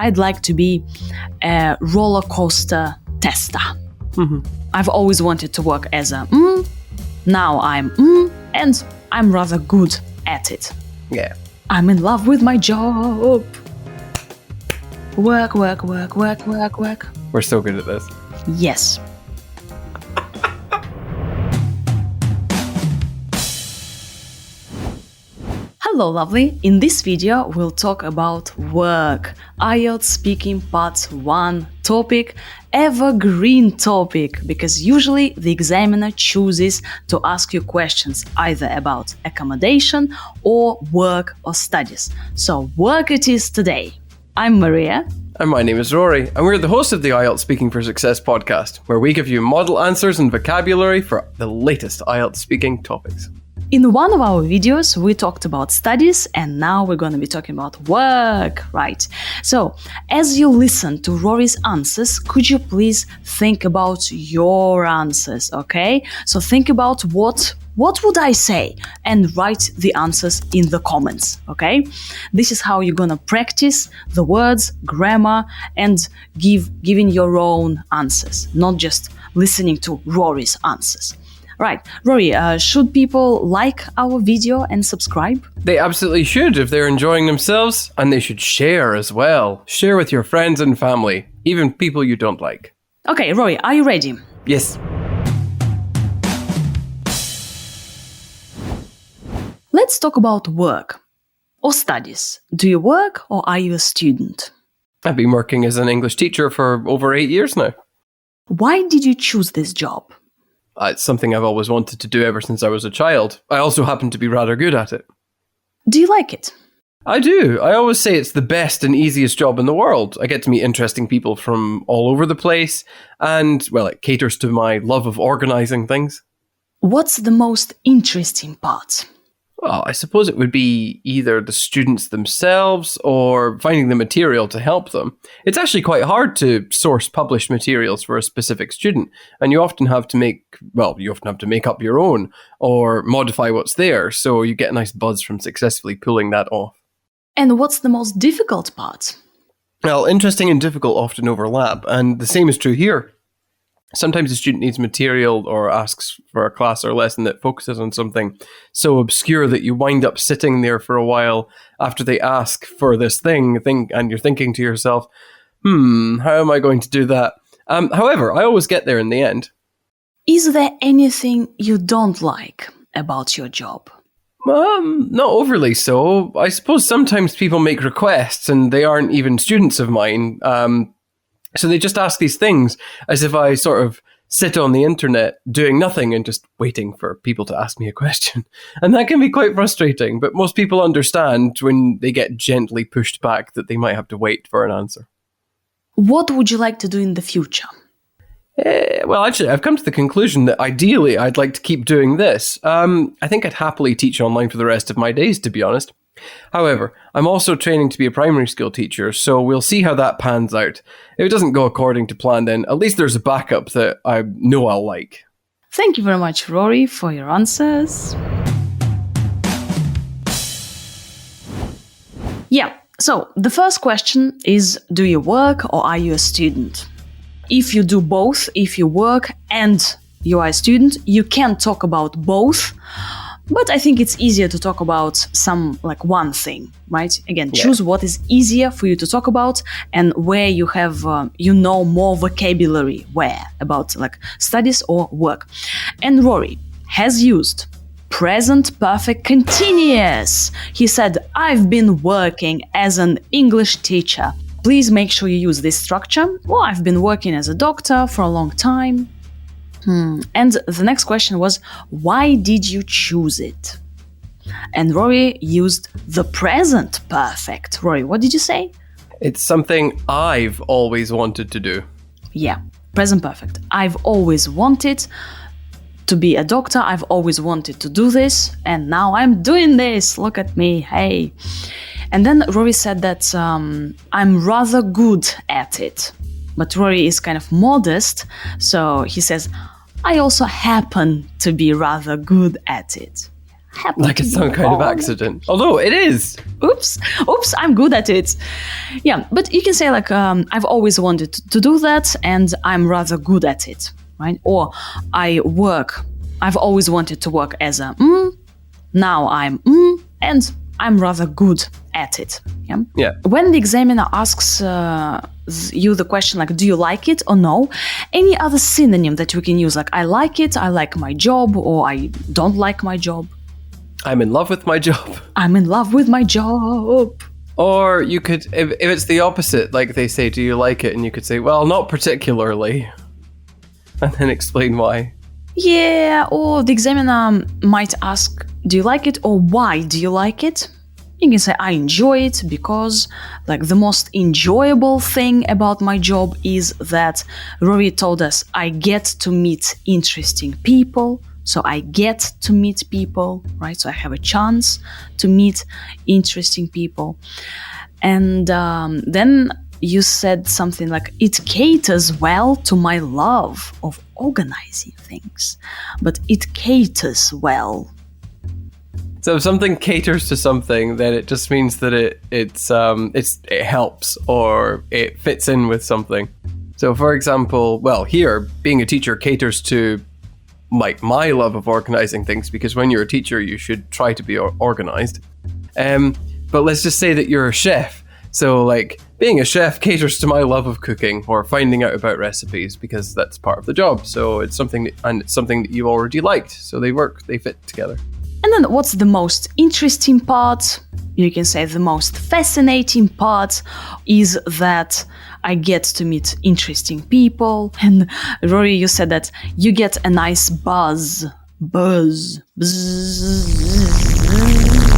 I'd like to be a roller coaster tester. I've always wanted to work as a now I'm and I'm rather good at it. Yeah. I'm in love with my job. Work, work, work, work, work, work. We're so good at this. Yes. Hello, lovely. In this video, we'll talk about work. IELTS speaking part 1 topic, evergreen topic, because usually the examiner chooses to ask you questions either about accommodation or work or studies. So work it is today. I'm Maria. And my name is Rory, and we're the hosts of the IELTS Speaking for Success podcast, where we give you model answers and vocabulary for the latest IELTS speaking topics. In one of our videos, we talked about studies, and now we're going to be talking about work, right? So, as you listen to Rory's answers, could you please think about your answers, okay? So think about what would I say, and write the answers in the comments, okay? This is how you're gonna practice the words, grammar, and giving your own answers, not just listening to Rory's answers. Right, Rory, should people like our video and subscribe? They absolutely should if they're enjoying themselves, and they should share as well. Share with your friends and family, even people you don't like. Okay, Rory, are you ready? Yes. Let's talk about work or studies. Do you work or are you a student? I've been working as an English teacher for over 8 years now. Why did you choose this job? It's something I've always wanted to do ever since I was a child. I also happen to be rather good at it. Do you like it? I do. I always say it's the best and easiest job in the world. I get to meet interesting people from all over the place, and, well, it caters to my love of organising things. What's the most interesting part? Well, I suppose it would be either the students themselves or finding the material to help them. It's actually quite hard to source published materials for a specific student, and you often have to make up your own or modify what's there, so you get a nice buzz from successfully pulling that off. And what's the most difficult part? Well, interesting and difficult often overlap, and the same is true here. Sometimes a student needs material or asks for a class or lesson that focuses on something so obscure that you wind up sitting there for a while after they ask for this thing, and you're thinking to yourself, how am I going to do that? However, I always get there in the end. Is there anything you don't like about your job? Not overly so. I suppose sometimes people make requests and they aren't even students of mine. So they just ask these things as if I sort of sit on the internet doing nothing and just waiting for people to ask me a question. And that can be quite frustrating, but most people understand when they get gently pushed back that they might have to wait for an answer. What would you like to do in the future? Well, actually, I've come to the conclusion that ideally I'd like to keep doing this. I think I'd happily teach online for the rest of my days, to be honest. However, I'm also training to be a primary school teacher, so we'll see how that pans out. If it doesn't go according to plan, then at least there's a backup that I know I'll like. Thank you very much, Rory, for your answers. Yeah, so the first question is, do you work or are you a student? If you do both, if you work and you are a student, you can talk about both. But I think it's easier to talk about one thing, right? Again, choose what is easier for you to talk about and where you have, more vocabulary about studies or work. And Rory has used present perfect continuous. He said, I've been working as an English teacher. Please make sure you use this structure. Well, I've been working as a doctor for a long time. And the next question was, why did you choose it? And Rory used the present perfect. Rory, what did you say? It's something I've always wanted to do. Yeah, present perfect. I've always wanted to be a doctor. I've always wanted to do this. And now I'm doing this. Look at me. Hey. And then Rory said that I'm rather good at it. But Rory is kind of modest. So he says, I also happen to be rather good at it. happened Like to it's be some kind of wrong. accident. Although it is. Oops, I'm good at it. Yeah, but you can say like, I've always wanted to do that and I'm rather good at it, right? Or I've always wanted to work as a now I'm and I'm rather good at it. Yeah. Yeah. When the examiner asks you the question like, do you like it or no? Any other synonym that we can use, like I like it, I like my job, or I don't like my job. I'm in love with my job. I'm in love with my job. Or you could, if it's the opposite, like they say, do you like it? And you could say, well, not particularly. And then explain why. Yeah, or the examiner might ask, do you like it, or why do you like it? You can say, I enjoy it because, like, the most enjoyable thing about my job is that Rory told us I get to meet interesting people. So I get to meet people, right? So I have a chance to meet interesting people. And then you said something like, it caters well to my love of organizing things. But it caters well. So if something caters to something, then it just means that it helps or it fits in with something. So for example, well, here, being a teacher caters to my love of organizing things, because when you're a teacher, you should try to be organized. But let's just say that you're a chef. So like being a chef caters to my love of cooking or finding out about recipes, because that's part of the job. So it's something that you already liked. So they fit together. And then what's the most interesting part? You can say the most fascinating part is that I get to meet interesting people. And Rory, you said that you get a nice buzz. Buzz.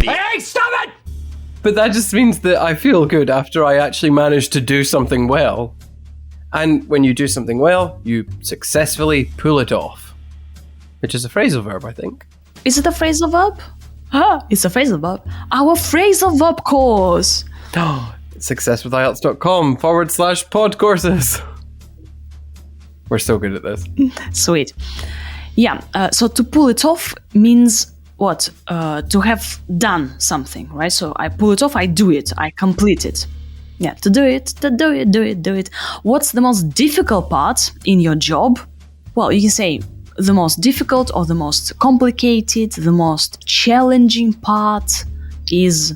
Hey, stop it! But that just means that I feel good after I actually manage to do something well. And when you do something well, you successfully pull it off. Which is a phrasal verb, I think. Is it a phrasal verb? It's a phrasal verb. Our phrasal verb course. Successwithielts.com/pod courses. We're so good at this. Sweet. Yeah, so to pull it off means what? To have done something, right? So I pull it off, I do it, I complete it. Yeah, to do it. What's the most difficult part in your job? Well, you can say the most difficult or the most complicated, the most challenging part is,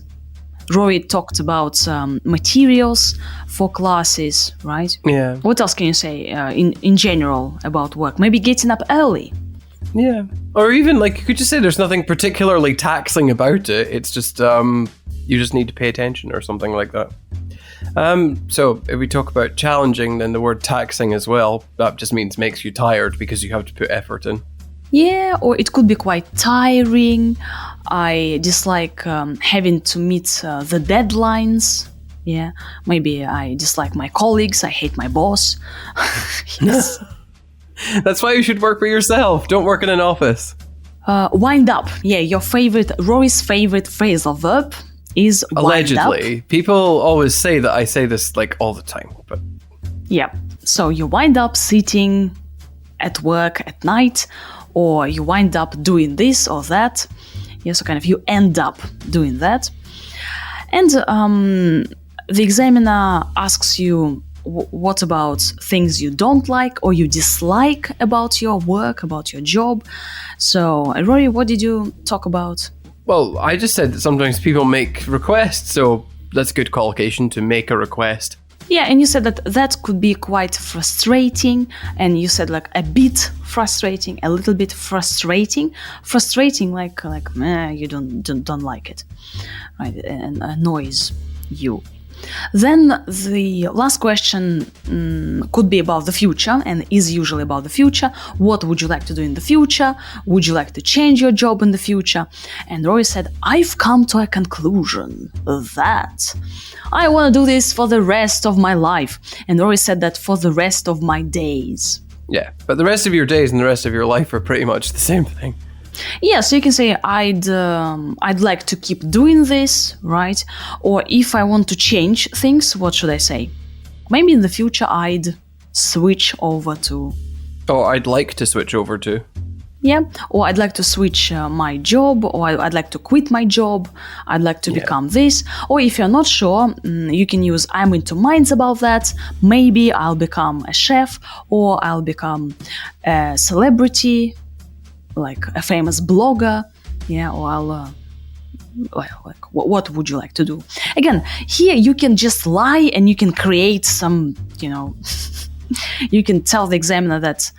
Rory talked about materials for classes, right? Yeah. What else can you say in general about work? Maybe getting up early. Yeah. Or even like you could just say there's nothing particularly taxing about it. It's just you just need to pay attention or something like that. So if we talk about challenging, then the word taxing as well, that just means makes you tired because you have to put effort in. Yeah, or it could be quite tiring. I dislike having to meet the deadlines. Yeah, maybe I dislike my colleagues. I hate my boss. Yes. That's why you should work for yourself. Don't work in an office. Wind up. Yeah, Rory's favorite phrasal verb is wind up. Allegedly. People always say that I say this like all the time, but yeah. So you wind up sitting at work at night, or you wind up doing this or that. Yeah, so kind of you end up doing that. And the examiner asks you, what about things you don't like or you dislike about your work, about your job? So, Rory, what did you talk about? well, I just said that sometimes people make requests, so that's a good collocation, to make a request. Yeah, and you said that could be quite frustrating, and you said like a bit frustrating, a little bit frustrating, like you don't like it, right? And annoys you. Then the last question could be about the future, and is usually about the future. What would you like to do in the future? Would you like to change your job in the future? And Rory said, I've come to a conclusion that I want to do this for the rest of my life. And Rory said that for the rest of my days. Yeah, but the rest of your days and the rest of your life are pretty much the same thing. Yeah, so you can say I'd like to keep doing this, right? Or if I want to change things, what should I say? Maybe in the future I'd switch over to. Or I'd like to switch over to. Yeah, or I'd like to switch my job, or I'd like to quit my job, I'd like to become this. Or if you're not sure, you can use I'm in two minds about that. Maybe I'll become a chef, or I'll become a celebrity, like a famous blogger. Yeah, or I'll. What would you like to do? Again, here you can just lie and you can create some, you can tell the examiner that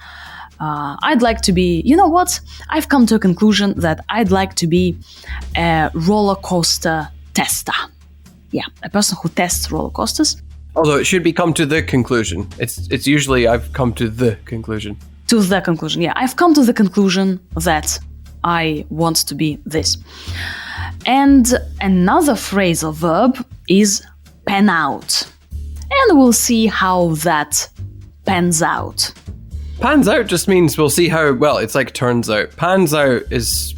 I'd like to be, you know what? I've come to a conclusion that I'd like to be a roller coaster tester. Yeah, a person who tests roller coasters. Although it should be come to the conclusion. It's usually I've come to the conclusion. To the conclusion, yeah. I've come to the conclusion that I want to be this. And another phrasal verb is pan out. And we'll see how that pans out. Pans out just means we'll see how, well, it's like turns out. Pans out is...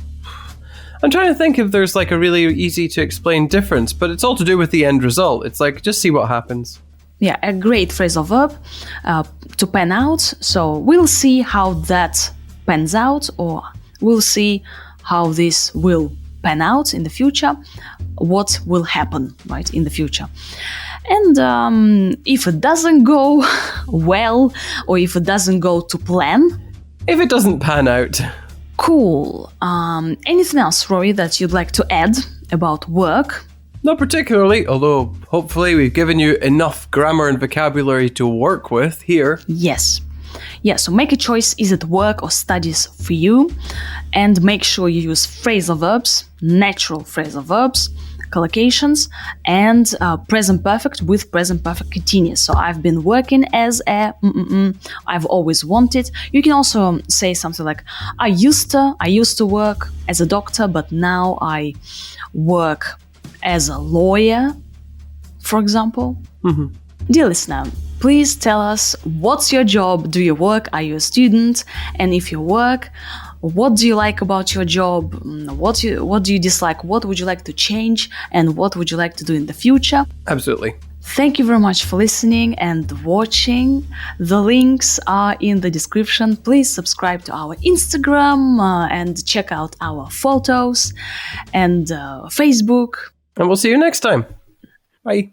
I'm trying to think if there's like a really easy to explain difference, but it's all to do with the end result. It's like, just see what happens. Yeah, a great phrasal verb, to pan out. So we'll see how that pans out, or we'll see how this will pan out in the future, what will happen, right, in the future. And if it doesn't go well, or if it doesn't go to plan... If it doesn't pan out. Cool. Anything else, Rory, that you'd like to add about work? Not particularly, although hopefully we've given you enough grammar and vocabulary to work with here. Yes. Yeah, so make a choice, is it work or studies for you? And make sure you use phrasal verbs, natural phrasal verbs, collocations, and present perfect with present perfect continuous. So I've been working as a I've always wanted. You can also say something like I used to work as a doctor, but now I work as a lawyer, for example. Mm-hmm. Dear listener, please tell us, what's your job? Do you work? Are you a student? And if you work, what do you like about your job? What do you dislike? What would you like to change? And what would you like to do in the future? Absolutely. Thank you very much for listening and watching. The links are in the description. Please subscribe to our Instagram and check out our photos and Facebook. And we'll see you next time. Bye.